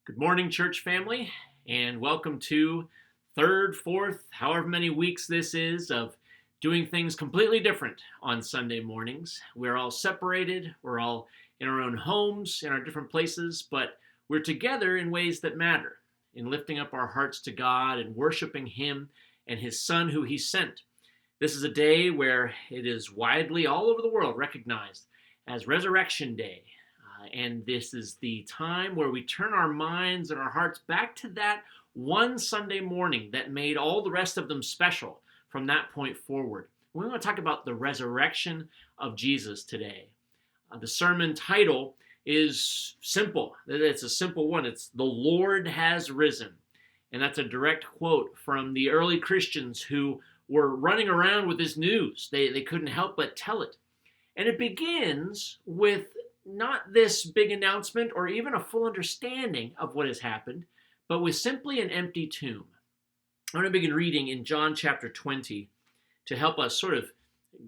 Good morning, church family, and welcome to third, fourth, however many weeks this is of doing things completely different on Sunday mornings. We're all separated, we're all in our own homes, in our different places, but we're together in ways that matter, in lifting up our hearts to God and worshiping Him and His Son who He sent. This is a day where it is widely all over the world recognized as Resurrection Day. And this is the time where we turn our minds and our hearts back to that one Sunday morning that made all the rest of them special from that point forward. We want to talk about the resurrection of Jesus today. The sermon title is simple. It's a simple one. It's "The Lord Has Risen." And that's a direct quote from the early Christians who were running around with this news. They couldn't help but tell it. And it begins with not this big announcement or even a full understanding of what has happened, but with simply an empty tomb. I want to begin reading in John chapter 20 to help us sort of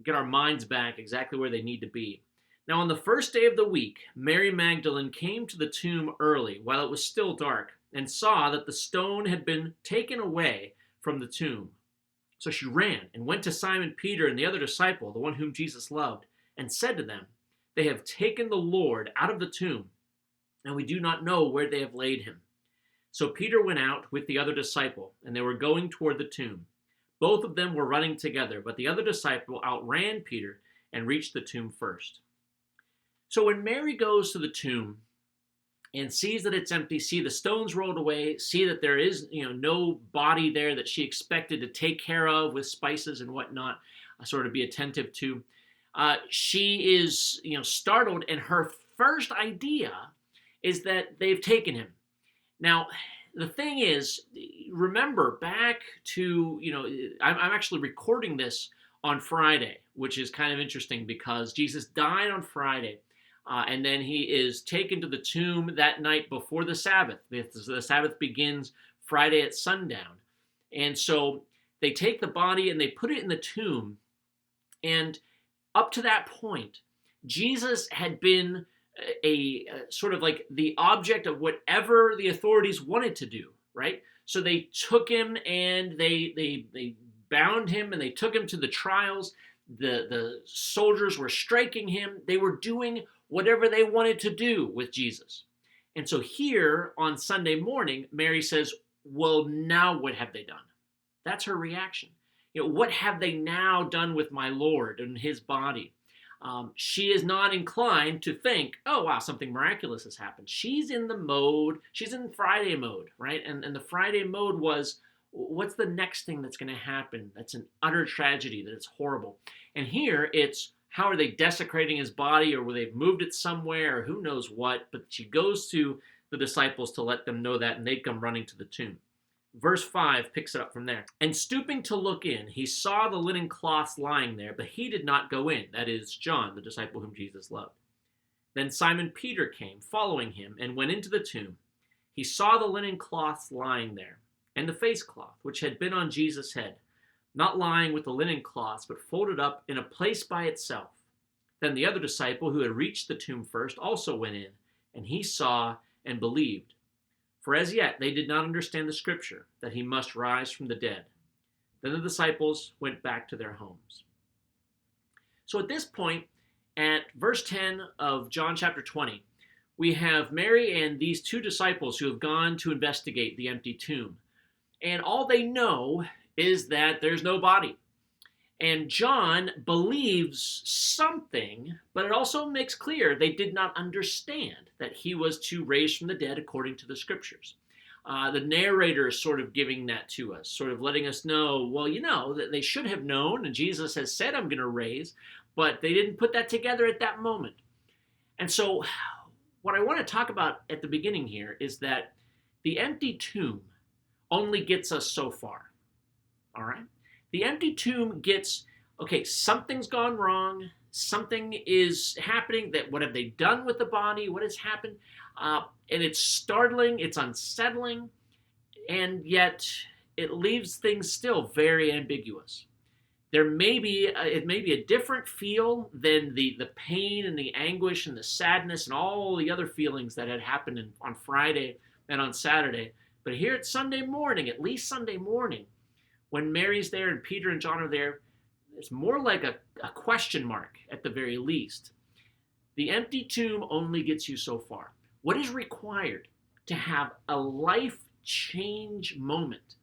get our minds back exactly where they need to be. Now, on the first day of the week, Mary Magdalene came to the tomb early while it was still dark and saw that the stone had been taken away from the tomb. So she ran and went to Simon Peter and the other disciple, the one whom Jesus loved, and said to them, "They have taken the Lord out of the tomb, and we do not know where they have laid him." So Peter went out with the other disciple, and they were going toward the tomb. Both of them were running together, but the other disciple outran Peter and reached the tomb first. So when Mary goes to the tomb and sees that it's empty, see the stones rolled away, see that there is no body there that she expected to take care of with spices and whatnot, sort of be attentive to, she is startled, and her first idea is that they've taken him. Now, the thing is, remember back to, I'm actually recording this on Friday, which is kind of interesting because Jesus died on Friday. And then he is taken to the tomb that night before the Sabbath. The Sabbath begins Friday at sundown. And so they take the body and they put it in the tomb. And up to that point, Jesus had been a sort of like the object of whatever the authorities wanted to do, right? So they took him and they bound him and they took him to the trials. The soldiers were striking him. They were doing whatever they wanted to do with Jesus. And so here on Sunday morning, Mary says, well, now what have they done? That's her reaction. What have they now done with my Lord and his body? She is not inclined to think, oh, wow, something miraculous has happened. She's in the mode, she's in Friday mode, right? And the Friday mode was, what's the next thing that's going to happen? That's an utter tragedy, that it's horrible. And here it's, how are they desecrating his body, or they've moved it somewhere, or who knows what. But she goes to the disciples to let them know that, and they come running to the tomb. Verse 5 picks it up from there. And stooping to look in, he saw the linen cloths lying there, but he did not go in. That is John, the disciple whom Jesus loved. Then Simon Peter came, following him, and went into the tomb. He saw the linen cloths lying there, and the face cloth, which had been on Jesus' head, not lying with the linen cloths, but folded up in a place by itself. Then the other disciple, who had reached the tomb first, also went in, and he saw and believed. For as yet they did not understand the scripture, that he must rise from the dead. Then the disciples went back to their homes. So at this point, at verse 10 of John chapter 20, we have Mary and these two disciples who have gone to investigate the empty tomb. And all they know is that there's no body. And John believes something, but it also makes clear they did not understand that he was to raise from the dead according to the scriptures. The narrator is sort of giving that to us, sort of letting us know, well, that they should have known, and Jesus has said, I'm going to raise, but they didn't put that together at that moment. And so what I want to talk about at the beginning here is that the empty tomb only gets us so far. All right? The empty tomb gets, okay, something's gone wrong. Something is happening. What have they done with the body? What has happened? And it's startling. It's unsettling. And yet it leaves things still very ambiguous. There may be, it may be a different feel than the pain and the anguish and the sadness and all the other feelings that had happened on Friday and on Saturday. But here it's Sunday morning, at least Sunday morning, when Mary's there and Peter and John are there, it's more like a question mark at the very least. The empty tomb only gets you so far. What is required to have a life change moment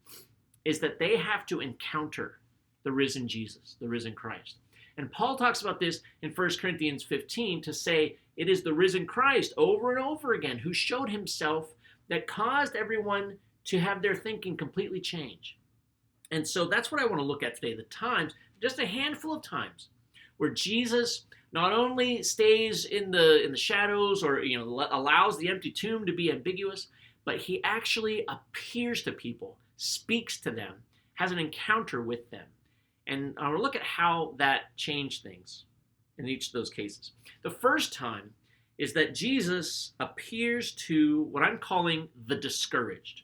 is that they have to encounter the risen Jesus, the risen Christ. And Paul talks about this in 1 Corinthians 15 to say it is the risen Christ over and over again who showed himself that caused everyone to have their thinking completely change. And so that's what I want to look at today, the times, just a handful of times, where Jesus not only stays in the shadows or allows the empty tomb to be ambiguous, but he actually appears to people, speaks to them, has an encounter with them. And I'll look at how that changed things in each of those cases. The first time is that Jesus appears to what I'm calling the discouraged.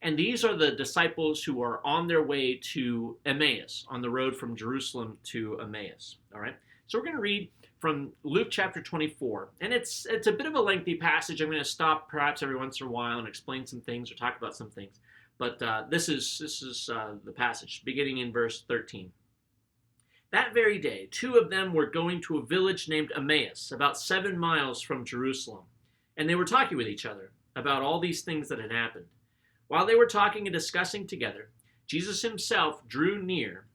And these are the disciples who are on their way to Emmaus, on the road from Jerusalem to Emmaus. All right. So we're going to read from Luke chapter 24. And it's a bit of a lengthy passage. I'm going to stop perhaps every once in a while and explain some things or talk about some things. But this is the passage, beginning in verse 13. That very day, two of them were going to a village named Emmaus, about 7 miles from Jerusalem. And they were talking with each other about all these things that had happened. While they were talking and discussing together, Jesus himself drew near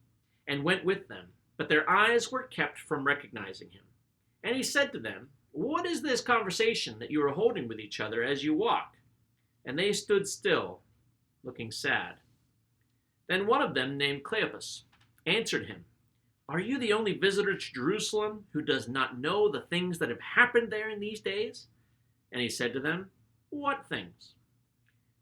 and went with them, but their eyes were kept from recognizing him. And he said to them, "What is this conversation that you are holding with each other as you walk?" And they stood still, looking sad. Then one of them, named Cleopas, answered him, "Are you the only visitor to Jerusalem who does not know the things that have happened there in these days?" And he said to them, "What things?"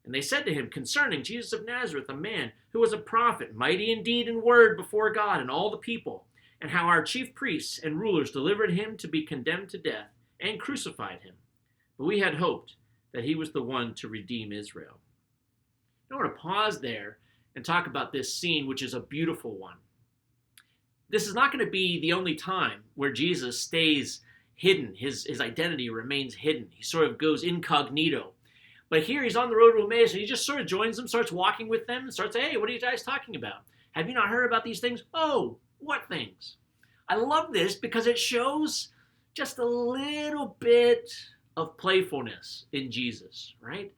And they said to him, "Concerning Jesus of Nazareth, a man who was a prophet, mighty in deed and word before God and all the people, and how our chief priests and rulers delivered him to be condemned to death and crucified him. But we had hoped that he was the one to redeem Israel." I want to pause there and talk about this scene, which is a beautiful one. This is not going to be the only time where Jesus stays hidden. His identity remains hidden. He sort of goes incognito. But here he's on the road to Emmaus, and he just sort of joins them, starts walking with them, and starts saying, "Hey, what are you guys talking about? Have you not heard about these things?" "Oh, what things?" I love this because it shows just a little bit of playfulness in Jesus, right?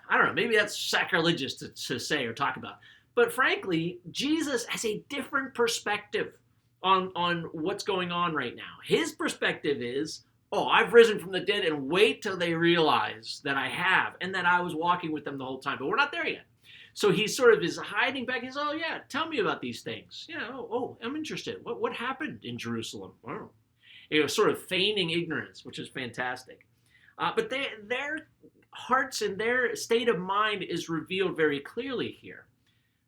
I don't know, maybe that's sacrilegious to say or talk about. But frankly, Jesus has a different perspective on what's going on right now. His perspective is, "Oh, I've risen from the dead, and wait till they realize that I have and that I was walking with them the whole time." But we're not there yet. So he sort of is hiding back. He's, "Oh yeah, tell me about these things. I'm interested. What happened in Jerusalem?" Oh. Sort of feigning ignorance, which is fantastic. But their hearts and their state of mind is revealed very clearly here.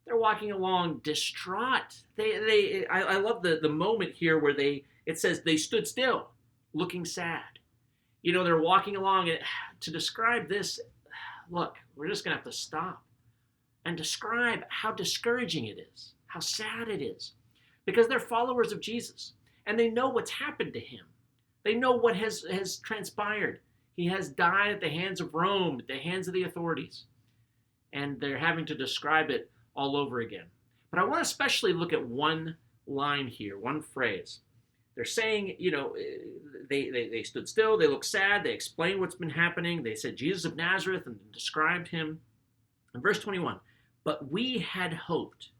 They're walking along distraught. I love the moment here where it says they stood still, looking sad. They're walking along, and to describe this, look, we're just going to have to stop and describe how discouraging it is, how sad it is, because they're followers of Jesus, and they know what's happened to him. They know what has transpired. He has died at the hands of Rome, at the hands of the authorities, and they're having to describe it all over again. But I want to especially look at one line here, one phrase. They're saying, they stood still, they looked sad, they explained what's been happening, they said Jesus of Nazareth and described him. In verse 21, "But we had hoped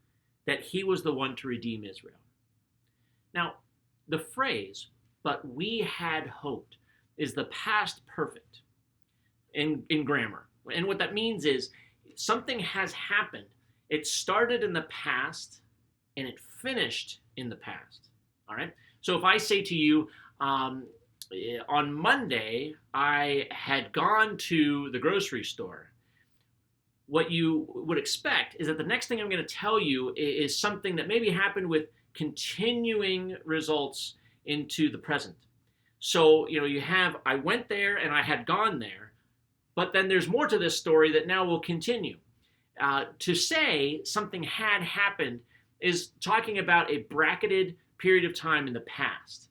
that he was the one to redeem Israel." Now, the phrase, "but we had hoped," is the past perfect in grammar. And what that means is something has happened. It started in the past, and it finished in the past. All right? So if I say to you, on Monday, I had gone to the grocery store, what you would expect is that the next thing I'm going to tell you is something that maybe happened with continuing results into the present. So, you have, I went there and I had gone there, but then there's more to this story that now will continue. To say something had happened is talking about a bracketed period of time in the past.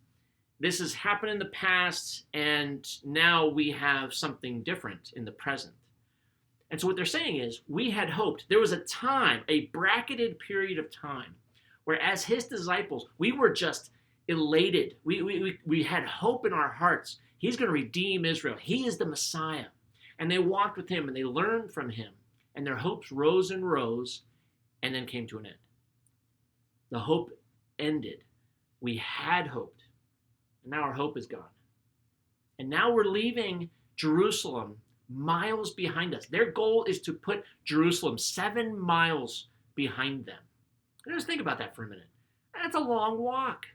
This has happened in the past, and now we have something different in the present. And so what they're saying is, we had hoped. There was a time, a bracketed period of time, where as his disciples, we were just elated. We had hope in our hearts. He's going to redeem Israel. He is the Messiah. And they walked with him and they learned from him. And their hopes rose and rose and then came to an end. The hope ended. We had hoped. And now our hope is gone. And now we're leaving Jerusalem miles behind us. Their goal is to put Jerusalem 7 miles behind them. And just think about that for a minute. That's a long walk.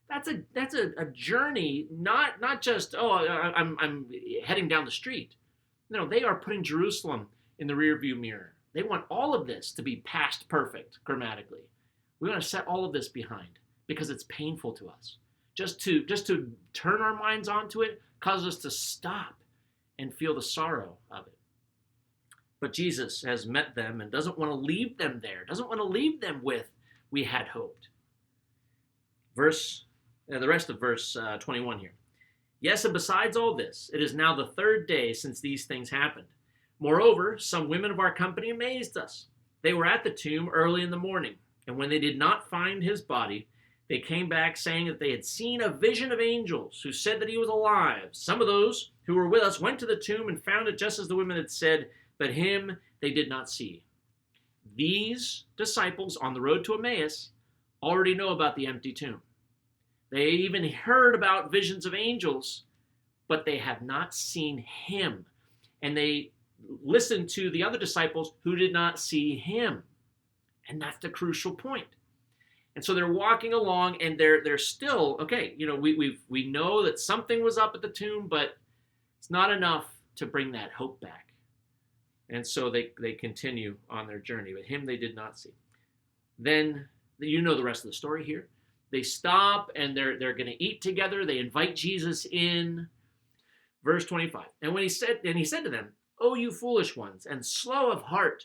That's a journey, not just, I'm heading down the street. No, they are putting Jerusalem in the rearview mirror. They want all of this to be past perfect grammatically. We want to set all of this behind because it's painful to us. Just to turn our minds onto it causes us to stop and feel the sorrow of it. But Jesus has met them and doesn't want to leave them there, doesn't want to leave them with, we had hoped. The rest of verse 21 here. Yes, and besides all this, it is now the 3rd day since these things happened. Moreover, some women of our company amazed us. They were at the tomb early in the morning, and when they did not find his body, they came back saying that they had seen a vision of angels who said that he was alive. Some of those who were with us went to the tomb and found it just as the women had said, but him they did not see. These disciples on the road to Emmaus already know about the empty tomb. They even heard about visions of angels, but they have not seen him. And they listened to the other disciples who did not see him. And that's the crucial point. And so they're walking along and they're still, okay, we know that something was up at the tomb, but it's not enough to bring that hope back. And so they continue on their journey. But him they did not see. Then, you know the rest of the story here. They stop and they're going to eat together. They invite Jesus in. Verse 25. And he said to them, "O you foolish ones, and slow of heart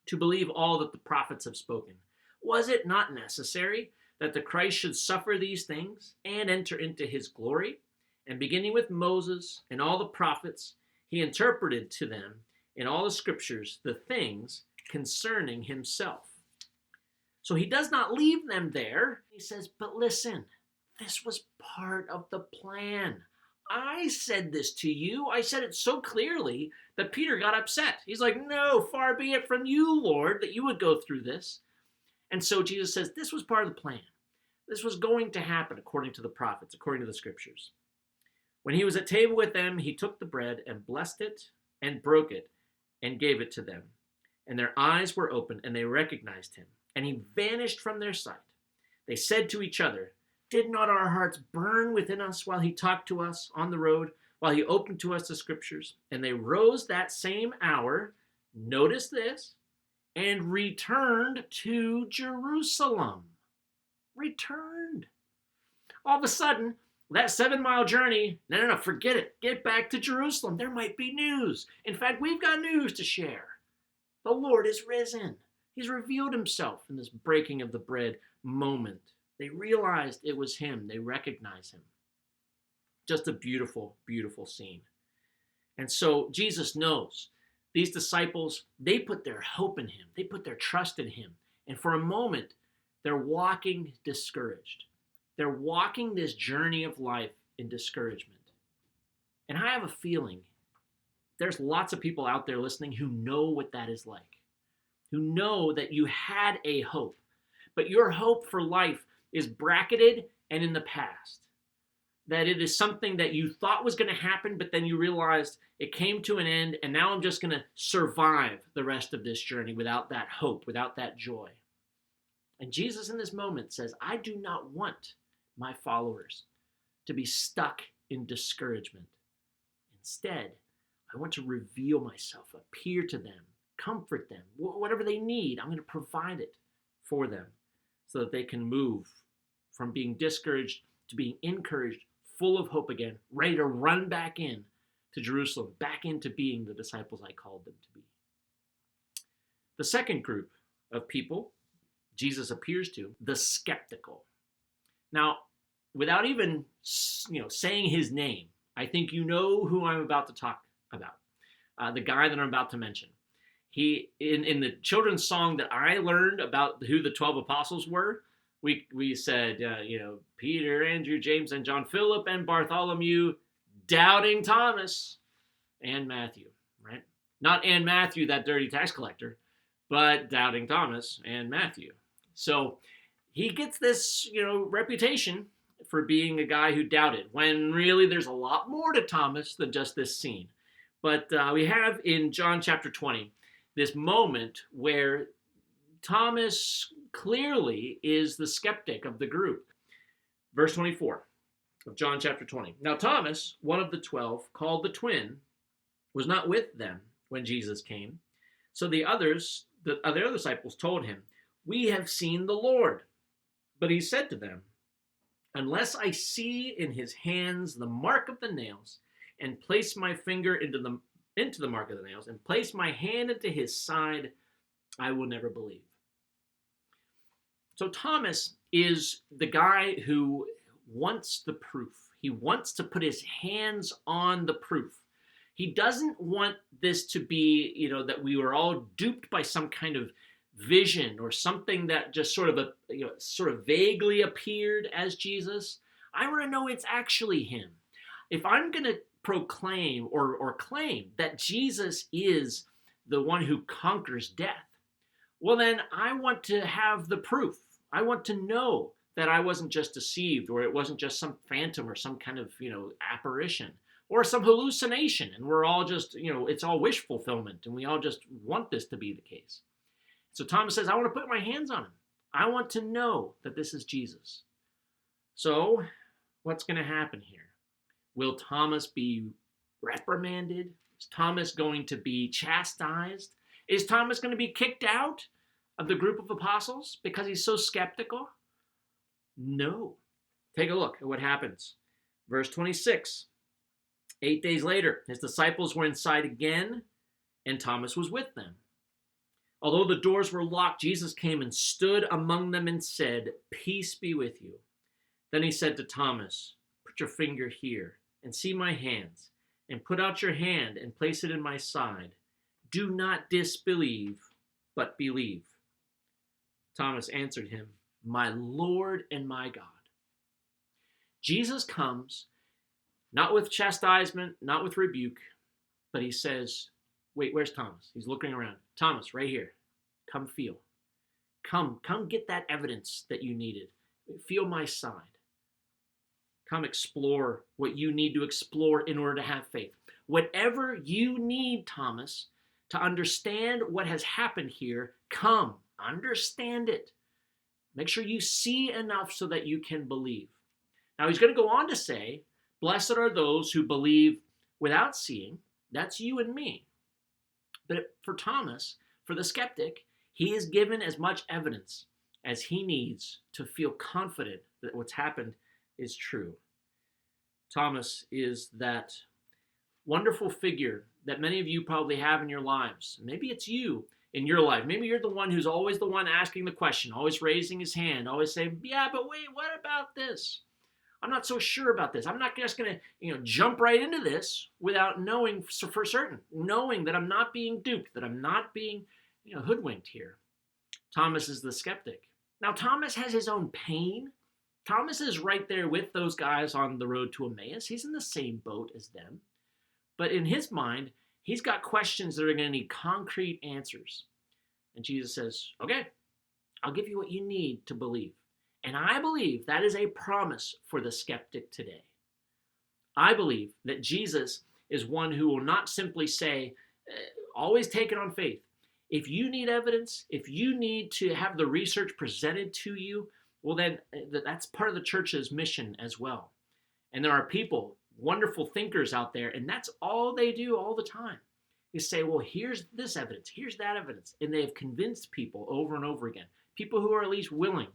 to believe all that the prophets have spoken. Was it not necessary that the Christ should suffer these things and enter into his glory? And beginning with Moses and all the prophets, he interpreted to them in all the scriptures the things concerning himself." So he does not leave them there. He says, but listen, this was part of the plan. I said this to you. I said it so clearly that Peter got upset. He's like, no, far be it from you, Lord, that you would go through this. And so Jesus says, this was part of the plan. This was going to happen according to the prophets, according to the scriptures. When he was at table with them, he took the bread and blessed it and broke it and gave it to them. And their eyes were opened and they recognized him. And he vanished from their sight. They said to each other, did not our hearts burn within us while he talked to us on the road, while he opened to us the scriptures? And they rose that same hour, notice this, and returned to Jerusalem. Returned. All of a sudden, that 7-mile journey, no, forget it. Get back to Jerusalem. There might be news. In fact, we've got news to share. The Lord is risen. He's revealed himself in this breaking of the bread moment. They realized it was him. They recognized him. Just a beautiful, beautiful scene. And so Jesus knows these disciples, they put their hope in him. They put their trust in him. And for a moment, they're walking discouraged. They're walking this journey of life in discouragement. And I have a feeling there's lots of people out there listening who know what that is like, who know that you had a hope, but your hope for life is bracketed and in the past. That it is something that you thought was going to happen, but then you realized it came to an end, and now I'm just going to survive the rest of this journey without that hope, without that joy. And Jesus in this moment says, I do not want my followers to be stuck in discouragement. Instead, I want to reveal myself, appear to them, comfort them, whatever they need. I'm going to provide it for them so that they can move from being discouraged to being encouraged, full of hope again, ready to run back in to Jerusalem, back into being the disciples I called them to be. The second group of people Jesus appears to, the skeptical. Now, without even saying his name, I think you know who I'm about to talk about, the guy that I'm about to mention. He in the children's song that I learned about who the 12 apostles were, we said, Peter, Andrew, James, and John, Philip, and Bartholomew, doubting Thomas, and Matthew, right? Not and Matthew, that dirty tax collector, but doubting Thomas and Matthew. So he gets this, reputation for being a guy who doubted, when really there's a lot more to Thomas than just this scene. But we have in John chapter 20 this moment where Thomas clearly is the skeptic of the group. Verse 24 of John chapter 20. Now Thomas, one of the 12, called the twin, was not with them when Jesus came. So the other disciples told him, "We have seen the Lord." But he said to them, "Unless I see in his hands the mark of the nails, and place my finger into the mark of the nails, and place my hand into his side, I will never believe." So Thomas is the guy who wants the proof. He wants to put his hands on the proof. He doesn't want this to be, that we were all duped by some kind of vision or something that just sort of vaguely appeared as Jesus. I want to know it's actually him. If I'm going to proclaim or claim that Jesus is the one who conquers death, well, then I want to have the proof. I want to know that I wasn't just deceived, or it wasn't just some phantom or some kind of, apparition or some hallucination. And we're all just, it's all wish fulfillment, and we all just want this to be the case. So Thomas says, I want to put my hands on him. I want to know that this is Jesus. So what's going to happen here? Will Thomas be reprimanded? Is Thomas going to be chastised? Is Thomas going to be kicked out of the group of apostles because he's so skeptical? No. Take a look at what happens. Verse 26. 8 days later, his disciples were inside again, and Thomas was with them. Although the doors were locked, Jesus came and stood among them and said, "Peace be with you." Then he said to Thomas, "Put your finger here and see my hands, and put out your hand and place it in my side. Do not disbelieve, but believe." Thomas answered him, "My Lord and my God." Jesus comes not with chastisement, not with rebuke, but he says, wait, where's Thomas? He's looking around. Thomas, right here. Come feel. Come get that evidence that you needed. Feel my side. Come explore what you need to explore in order to have faith. Whatever you need, Thomas, to understand what has happened here, come, understand it. Make sure you see enough so that you can believe. Now he's going to go on to say, blessed are those who believe without seeing. That's you and me. But for Thomas, for the skeptic, he is given as much evidence as he needs to feel confident that what's happened is true. Thomas is that wonderful figure that many of you probably have in your lives. Maybe it's you in your life. Maybe you're the one who's always the one asking the question, always raising his hand, always saying, yeah, but wait, what about this? I'm not so sure about this. I'm not just going to, jump right into this without knowing for certain, knowing that I'm not being duped, that I'm not being, hoodwinked here. Thomas is the skeptic. Now, Thomas has his own pain. Thomas is right there with those guys on the road to Emmaus. He's in the same boat as them. But in his mind, he's got questions that are going to need concrete answers. And Jesus says, okay, I'll give you what you need to believe. And I believe that is a promise for the skeptic today. I believe that Jesus is one who will not simply say, always take it on faith. If you need evidence, if you need to have the research presented to you, well, then that's part of the church's mission as well. And there are people, wonderful thinkers out there, and that's all they do all the time. They say, well, here's this evidence, here's that evidence. And they have convinced people over and over again, people who are at least willing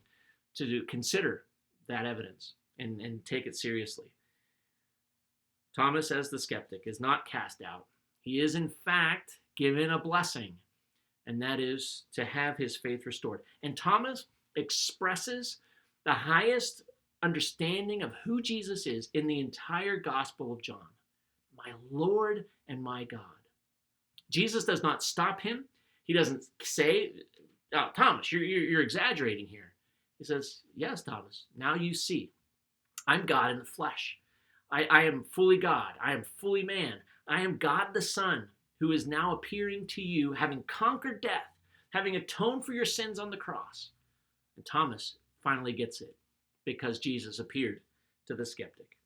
to consider that evidence and take it seriously. Thomas, as the skeptic, is not cast out. He is, in fact, given a blessing, and that is to have his faith restored. And Thomas expresses the highest understanding of who Jesus is in the entire Gospel of John. My Lord and my God. Jesus does not stop him. He doesn't say, "Oh, Thomas, you're exaggerating here." He says, "Yes, Thomas, now you see. I'm God in the flesh. I am fully God. I am fully man. I am God the Son, who is now appearing to you, having conquered death, having atoned for your sins on the cross." And Thomas finally gets it because Jesus appeared to the skeptic.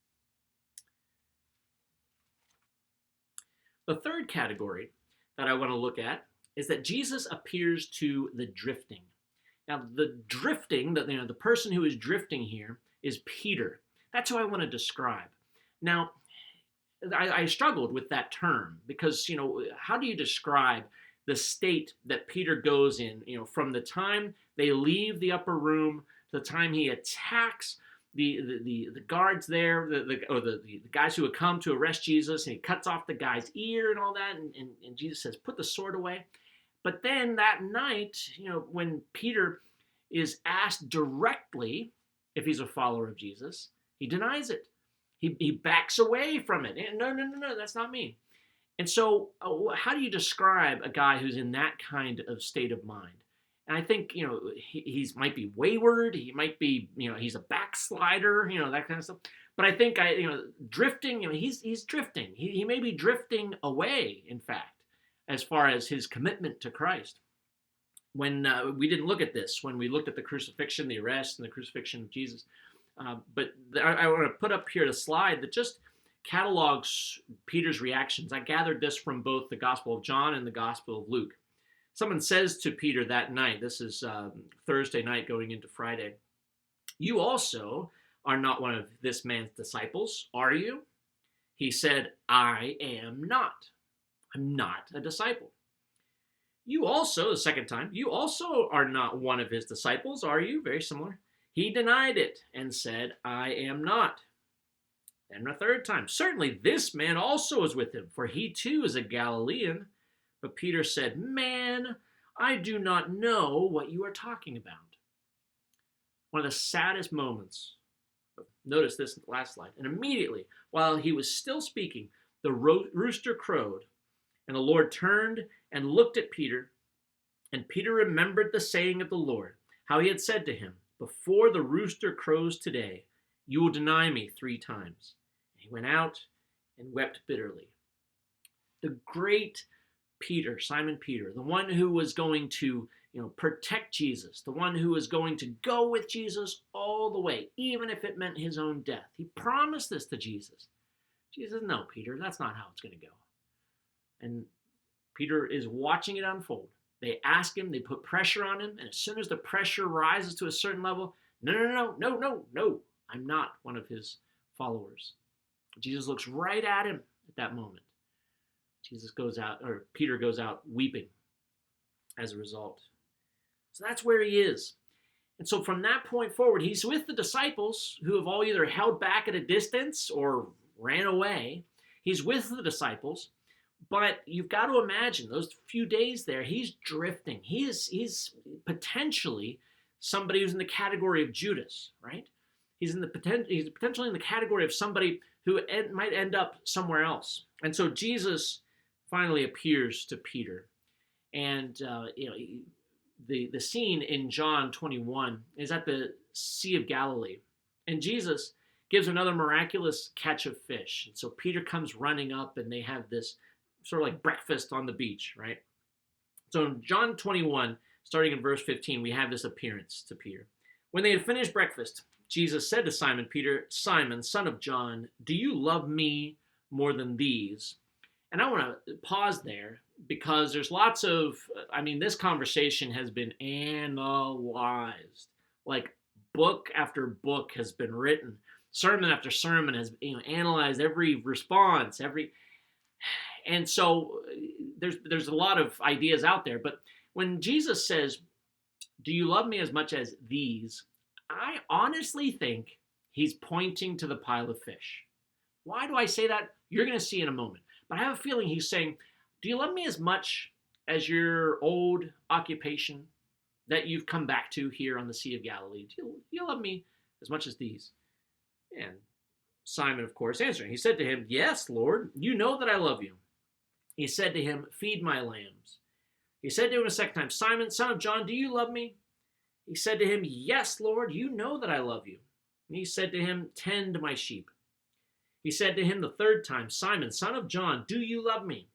The third category that I want to look at is that Jesus appears to the drifting. Now, the drifting, the person who is drifting here is Peter. That's who I want to describe. Now, I struggled with that term because, how do you describe the state that Peter goes in, from the time they leave the upper room to the time he attacks the guards there, the guys who had come to arrest Jesus, and he cuts off the guy's ear and all that, and Jesus says, "Put the sword away." But then that night, when Peter is asked directly if he's a follower of Jesus, he denies it. He backs away from it. No, that's not me. And so, how do you describe a guy who's in that kind of state of mind? And I think, he's might be wayward. He might be, he's a backslider, that kind of stuff. But I think, drifting, he's drifting. He may be drifting away, in fact, as far as his commitment to Christ. When we didn't look at this, when we looked at the crucifixion, the arrest, and the crucifixion of Jesus. But I want to put up here the slide that just catalogs Peter's reactions. I gathered this from both the Gospel of John and the Gospel of Luke. Someone says to Peter that night, this is Thursday night going into Friday, "You also are not one of this man's disciples, are you?" He said, "I am not. I'm not a disciple." "You also," the second time, "you also are not one of his disciples, are you?" Very similar. He denied it and said, "I am not." And the third time, "Certainly this man also is with him, for he too is a Galilean." But Peter said, "Man, I do not know what you are talking about." One of the saddest moments. Notice this last slide. "And immediately, while he was still speaking, the rooster crowed. And the Lord turned and looked at Peter. And Peter remembered the saying of the Lord, how he had said to him, 'Before the rooster crows today, you will deny me 3 times.' And he went out and wept bitterly." The great Peter, Simon Peter, the one who was going to, protect Jesus, the one who was going to go with Jesus all the way, even if it meant his own death. He promised this to Jesus. Jesus, "No, Peter, that's not how it's going to go." And Peter is watching it unfold. They ask him, they put pressure on him, and as soon as the pressure rises to a certain level, no, I'm not one of his followers. Jesus looks right at him at that moment. Peter goes out weeping as a result. So that's where he is. And so from that point forward, he's with the disciples who have all either held back at a distance or ran away. He's with the disciples, but you've got to imagine those few days there, he's drifting. He's potentially somebody who's in the category of Judas, right? He's potentially in the category of somebody who might end up somewhere else. And so Jesus finally appears to Peter. And, the scene in John 21 is at the Sea of Galilee. And Jesus gives another miraculous catch of fish. And so Peter comes running up and they have this sort of like breakfast on the beach, right? So in John 21, starting in verse 15, we have this appearance to Peter. "When they had finished breakfast, Jesus said to Simon Peter, 'Simon, son of John, do you love me more than these?'" And I want to pause there because there's lots of, this conversation has been analyzed. Like book after book has been written. Sermon after sermon has analyzed every response, and so there's a lot of ideas out there. But when Jesus says, "Do you love me as much as these?" I honestly think he's pointing to the pile of fish. Why do I say that? You're going to see in a moment. But I have a feeling he's saying, "Do you love me as much as your old occupation that you've come back to here on the Sea of Galilee? Do you love me as much as these?" And Simon, of course, answering, he said to him, "Yes, Lord, you know that I love you." He said to him, "Feed my lambs." He said to him a second time, Simon, son of John, do you love me? He said to him, yes, Lord, you know that I love you. And he said to him, tend my sheep. He said to him the third time, Simon, son of John, do you love me?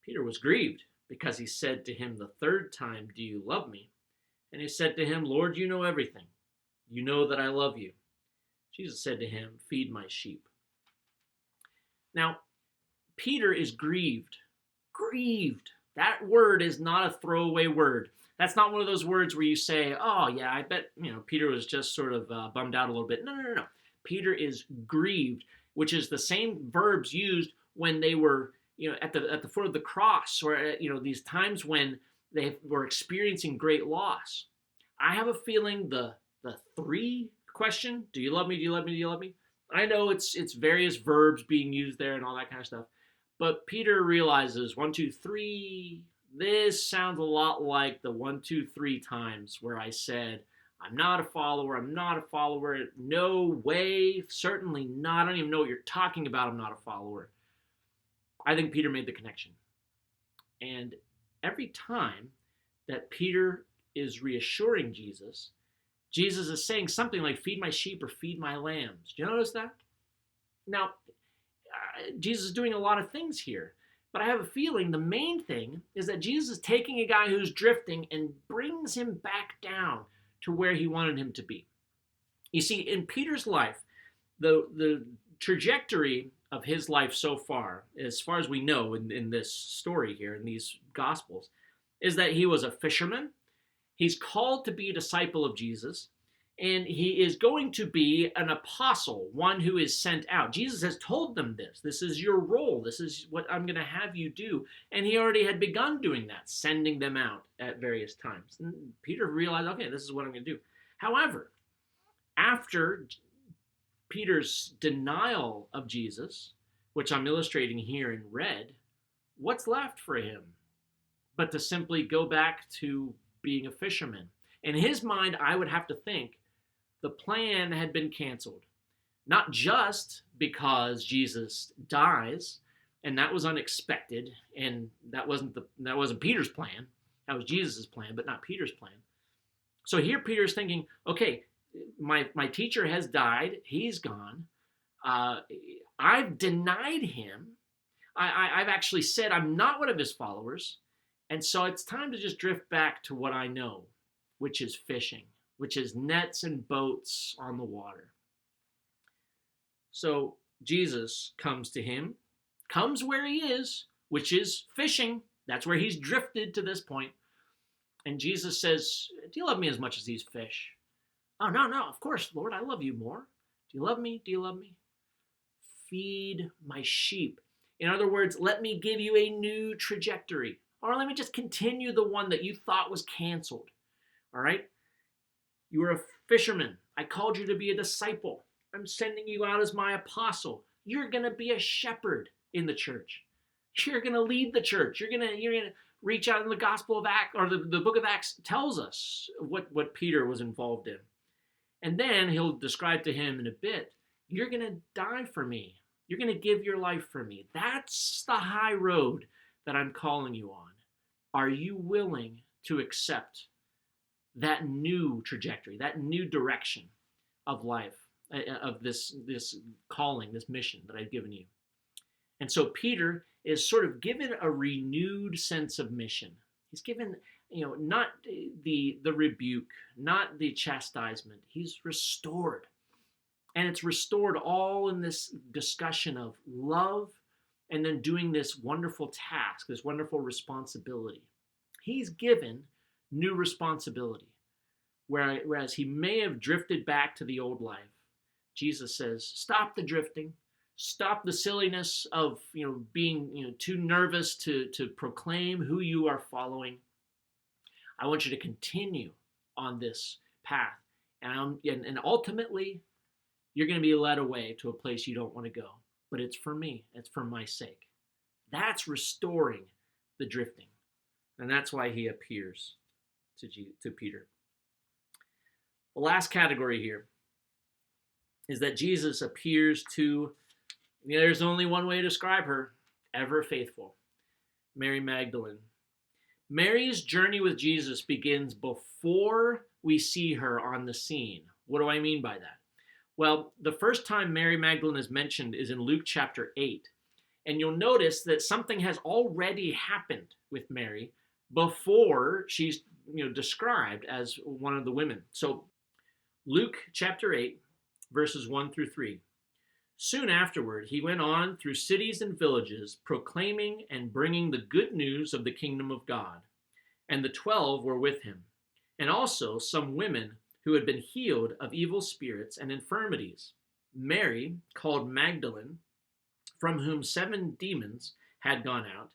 Peter was grieved because he said to him the third time, do you love me? And he said to him, Lord, you know everything. You know that I love you. Jesus said to him, feed my sheep. Now, Peter is grieved. Grieved. That word is not a throwaway word. That's not one of those words where you say, oh, yeah, I bet, Peter was just sort of bummed out a little bit. No. Peter is grieved, which is the same verbs used when they were, at the foot of the cross, or, these times when they were experiencing great loss. I have a feeling the three question, do you love me, do you love me, do you love me? I know it's various verbs being used there and all that kind of stuff. But Peter realizes 1, 2, 3, this sounds a lot like the 1, 2, 3 times where I said, I'm not a follower, no way, certainly not, I don't even know what you're talking about, I'm not a follower. I think Peter made the connection. And every time that Peter is reassuring Jesus, Jesus is saying something like, feed my sheep or feed my lambs. Do you notice that? Now, Jesus is doing a lot of things here, but I have a feeling the main thing is that Jesus is taking a guy who's drifting and brings him back down to where he wanted him to be. You see, in Peter's life, the trajectory of his life so far as we know in this story here, in these Gospels, is that he was a fisherman. He's called to be a disciple of Jesus, and he is going to be an apostle, one who is sent out. Jesus has told them this. This is your role. This is what I'm going to have you do. And he already had begun doing that, sending them out at various times. And Peter realized, okay, this is what I'm going to do. However, after Peter's denial of Jesus, which I'm illustrating here in red, what's left for him but to simply go back to being a fisherman? In his mind, I would have to think the plan had been canceled. Not just because Jesus dies, and that was unexpected, and that wasn't Peter's plan. That was Jesus' plan, but not Peter's plan. So here Peter's thinking, okay, my teacher has died. He's gone. I've denied him. I've actually said I'm not one of his followers. And so it's time to just drift back to what I know, which is fishing, which is nets and boats on the water. So Jesus comes to him, comes where he is, which is fishing. That's where he's drifted to this point. And Jesus says, do you love me as much as these fish? Oh, no, of course, Lord, I love you more. Do you love me? Do you love me? Feed my sheep. In other words, let me give you a new trajectory. Or let me just continue the one that you thought was canceled. All right? You were a fisherman. I called you to be a disciple. I'm sending you out as my apostle. You're going to be a shepherd in the church. You're going to lead the church. You're going to reach out in the Gospel of Acts, or the book of Acts tells us what Peter was involved in. And then he'll describe to him in a bit, you're going to die for me. You're going to give your life for me. That's the high road that I'm calling you on. Are you willing to accept that new trajectory, that new direction of life, of this calling, this mission that I've given you? And so Peter is sort of given a renewed sense of mission. He's given, not the rebuke, not the chastisement. He's restored. And it's restored all in this discussion of love and then doing this wonderful task, this wonderful responsibility. He's given new responsibility. Whereas he may have drifted back to the old life, Jesus says, stop the drifting. Stop the silliness of being too nervous to proclaim who you are following. I want you to continue on this path. And ultimately, you're going to be led away to a place you don't want to go. But it's for me. It's for my sake. That's restoring the drifting. And that's why he appears to Peter. The last category here is that Jesus appears to, there's only one way to describe her, ever faithful, Mary Magdalene. Mary's journey with Jesus begins before we see her on the scene. What do I mean by that? Well, the first time Mary Magdalene is mentioned is in Luke chapter 8. And you'll notice that something has already happened with Mary before she's described as one of the women. So Luke chapter 8, verses 1 through 3. Soon afterward, he went on through cities and villages, proclaiming and bringing the good news of the kingdom of God. And the 12 were with him, and also some women who had been healed of evil spirits and infirmities. Mary, called Magdalene, from whom 7 demons had gone out,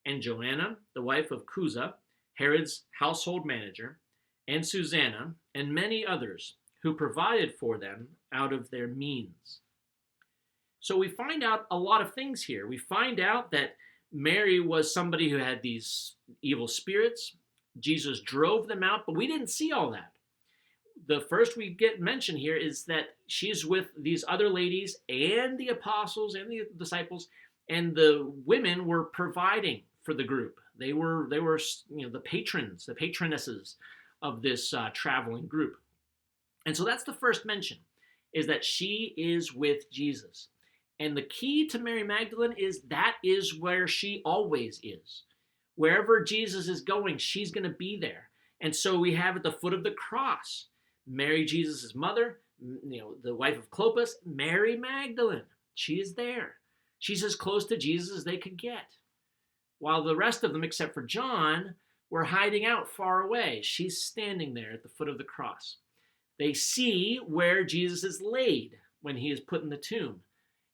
and Joanna, the wife of Chuza, Herod's household manager, and Susanna, and many others, who provided for them out of their means. So we find out a lot of things here. We find out that Mary was somebody who had these evil spirits. Jesus drove them out, but we didn't see all that. The first we get mentioned here is that she's with these other ladies and the apostles and the disciples, and the women were providing for the group. They were the patrons, the patronesses of this traveling group. And so that's the first mention, is that she is with Jesus. And the key to Mary Magdalene is that is where she always is. Wherever Jesus is going, she's going to be there. And so we have at the foot of the cross, Mary, Jesus' mother, the wife of Clopas, Mary Magdalene. She is there. She's as close to Jesus as they could get. While the rest of them, except for John, were hiding out far away, she's standing there at the foot of the cross. They see where Jesus is laid when he is put in the tomb.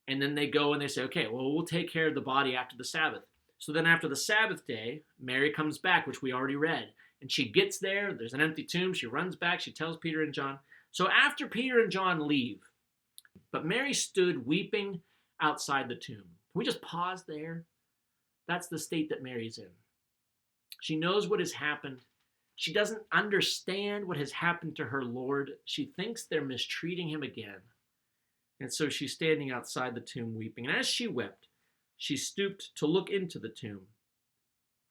And then they go and they say, okay, well, we'll take care of the body after the Sabbath. So then after the Sabbath day, Mary comes back, which we already read. And she gets there. There's an empty tomb. She runs back. She tells Peter and John. So after Peter and John leave, but Mary stood weeping outside the tomb. Can we just pause there? That's the state that Mary's in. She knows what has happened. She doesn't understand what has happened to her Lord. She thinks they're mistreating him again. And so she's standing outside the tomb weeping. And as she wept, she stooped to look into the tomb.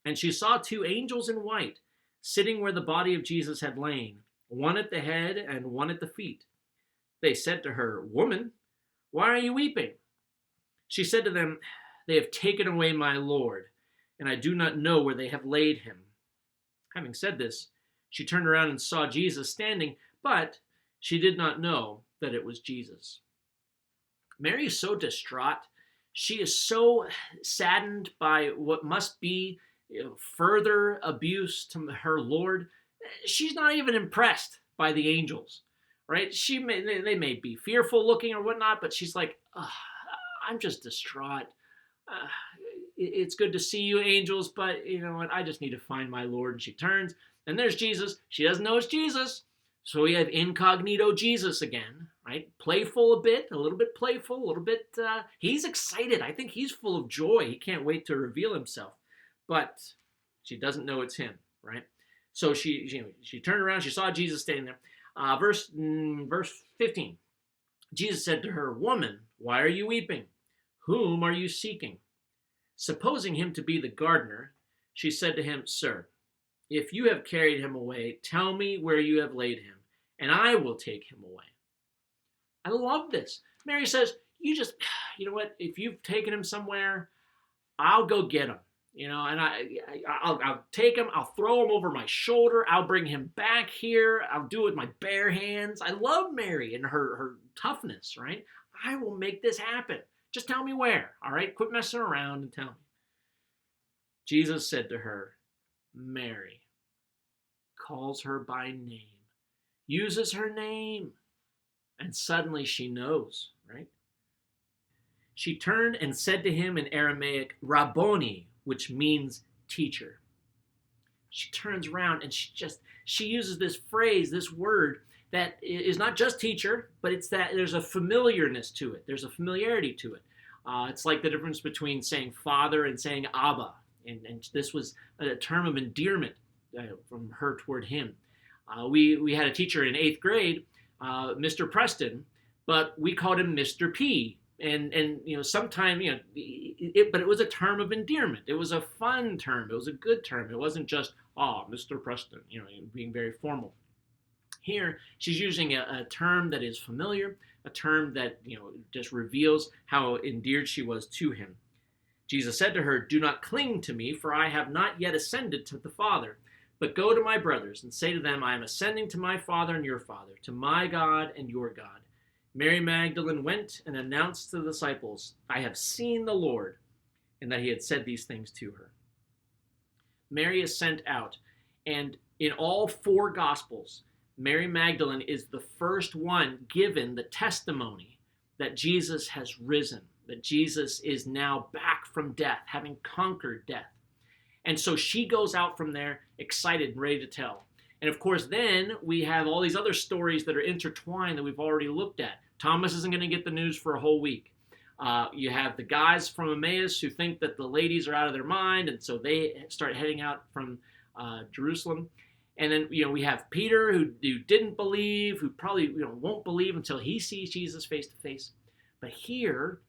And she saw 2 angels in white sitting where the body of Jesus had lain, one at the head and one at the feet. They said to her, "Woman, why are you weeping?" She said to them, "They have taken away my Lord, and I do not know where they have laid him." Having said this, she turned around and saw Jesus standing, but she did not know that it was Jesus. Mary is so distraught. She is so saddened by what must be further abuse to her Lord. She's not even impressed by the angels, right? They may be fearful looking or whatnot, but she's like, I'm just distraught. It's good to see you, angels, but you know what? I just need to find my Lord. And she turns, and there's Jesus. She doesn't know it's Jesus. So we have incognito Jesus again, right? Playful a bit, a little bit playful, a little bit, he's excited. I think he's full of joy. He can't wait to reveal himself. But she doesn't know it's him, right? So she turned around, she saw Jesus standing there. Verse 15. Jesus said to her, "Woman, why are you weeping? Whom are you seeking?" Supposing him to be the gardener, she said to him, "Sir, if you have carried him away, tell me where you have laid him, and I will take him away." I love this. Mary says, you know what? If you've taken him somewhere, I'll go get him. And I'll take him. I'll throw him over my shoulder. I'll bring him back here. I'll do it with my bare hands. I love Mary and her toughness, right? I will make this happen. Just tell me where, all right? Quit messing around and tell me. Jesus said to her, "Mary," calls her by name, uses her name, and suddenly she knows, right? She turned and said to him in Aramaic, "Rabboni," which means teacher. She turns around and she uses this phrase, this word that is not just teacher, but it's that there's a familiarness to it. There's a familiarity to it. It's like the difference between saying father and saying Abba. And this was a term of endearment from her toward him. We had a teacher in 8th grade, Mr. Preston, but we called him Mr. P And sometime, but it was a term of endearment. It was a fun term. It was a good term. It wasn't just, oh, Mr. Preston, being very formal. Here, she's using a term that is familiar, a term that, just reveals how endeared she was to him. Jesus said to her, "Do not cling to me, for I have not yet ascended to the Father. But go to my brothers and say to them, I am ascending to my Father and your Father, to my God and your God." Mary Magdalene went and announced to the disciples, "I have seen the Lord," and that he had said these things to her. Mary is sent out, and in all four Gospels, Mary Magdalene is the first one given the testimony that Jesus has risen, that Jesus is now back from death, having conquered death. And so she goes out from there excited and ready to tell. And of course, then we have all these other stories that are intertwined that we've already looked at. Thomas isn't going to get the news for a whole week. You have the guys from Emmaus who think that the ladies are out of their mind, and so they start heading out from Jerusalem. And then, we have Peter who didn't believe, who probably won't believe until he sees Jesus face to face. But here,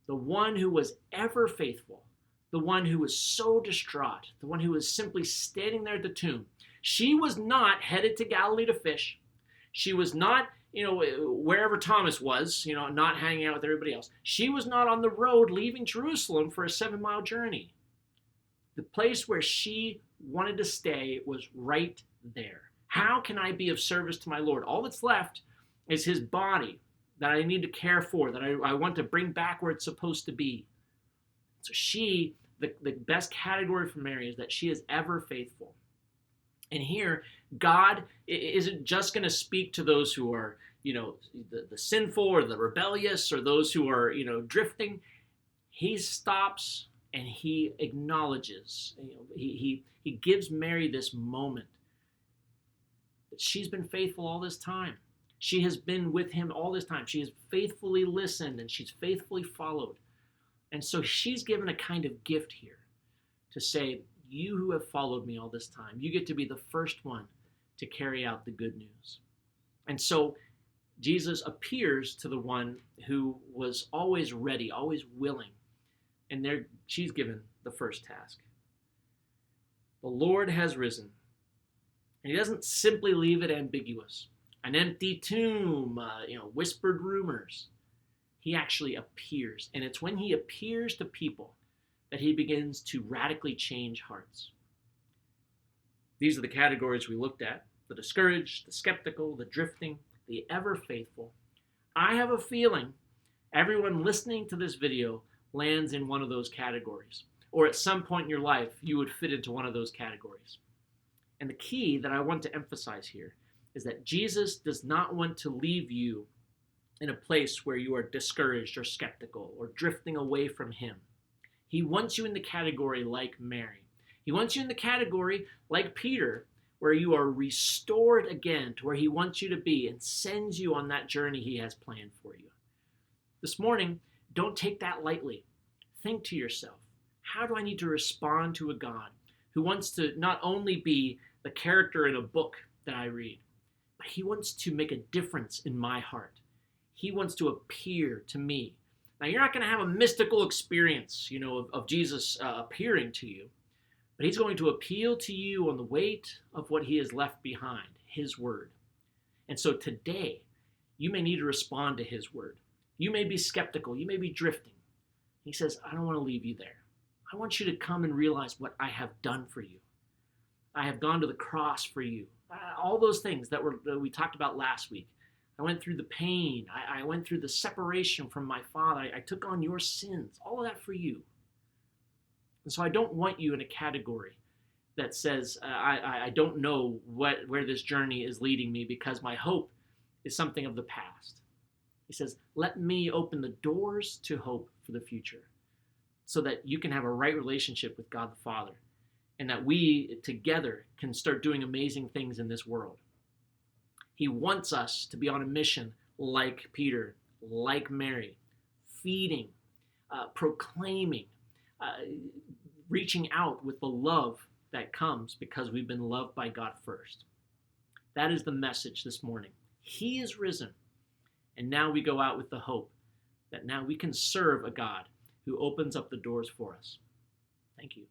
the one who was ever faithful, the one who was so distraught, the one who was simply standing there at the tomb, she was not headed to Galilee to fish. She was not, wherever Thomas was, not hanging out with everybody else. She was not on the road leaving Jerusalem for a 7-mile journey. The place where she wanted to stay was right there. How can I be of service to my Lord? All that's left is his body that I need to care for, that I want to bring back where it's supposed to be. So the best category for Mary is that she is ever faithful. And here, God isn't just going to speak to those who are, the sinful or the rebellious or those who are, drifting. He stops and he acknowledges, he gives Mary this moment that she's been faithful all this time. She has been with him all this time. She has faithfully listened and she's faithfully followed. And so she's given a kind of gift here to say, you who have followed me all this time, you get to be the first one to carry out the good news. And so Jesus appears to the one who was always ready, always willing. And there she's given the first task. The Lord has risen. And he doesn't simply leave it ambiguous. An empty tomb, whispered rumors. He actually appears. And it's when he appears to people that he begins to radically change hearts. These are the categories we looked at: the discouraged, the skeptical, the drifting, the ever faithful. I have a feeling everyone listening to this video lands in one of those categories, or at some point in your life, you would fit into one of those categories. And the key that I want to emphasize here is that Jesus does not want to leave you in a place where you are discouraged or skeptical or drifting away from him. He wants you in the category like Mary. He wants you in the category like Peter, where you are restored again to where he wants you to be and sends you on that journey he has planned for you. This morning, don't take that lightly. Think to yourself, how do I need to respond to a God who wants to not only be the character in a book that I read, but he wants to make a difference in my heart. He wants to appear to me. Now, you're not going to have a mystical experience, of Jesus appearing to you, but he's going to appeal to you on the weight of what he has left behind, his word. And so today, you may need to respond to his word. You may be skeptical. You may be drifting. He says, I don't want to leave you there. I want you to come and realize what I have done for you. I have gone to the cross for you. All those things that we talked about last week. I went through the pain. I went through the separation from my Father. I took on your sins. All of that for you. And so I don't want you in a category that says, I don't know where this journey is leading me because my hope is something of the past. He says, let me open the doors to hope for the future so that you can have a right relationship with God the Father and that we together can start doing amazing things in this world. He wants us to be on a mission like Peter, like Mary, feeding, proclaiming, reaching out with the love that comes because we've been loved by God first. That is the message this morning. He is risen. And now we go out with the hope that now we can serve a God who opens up the doors for us. Thank you.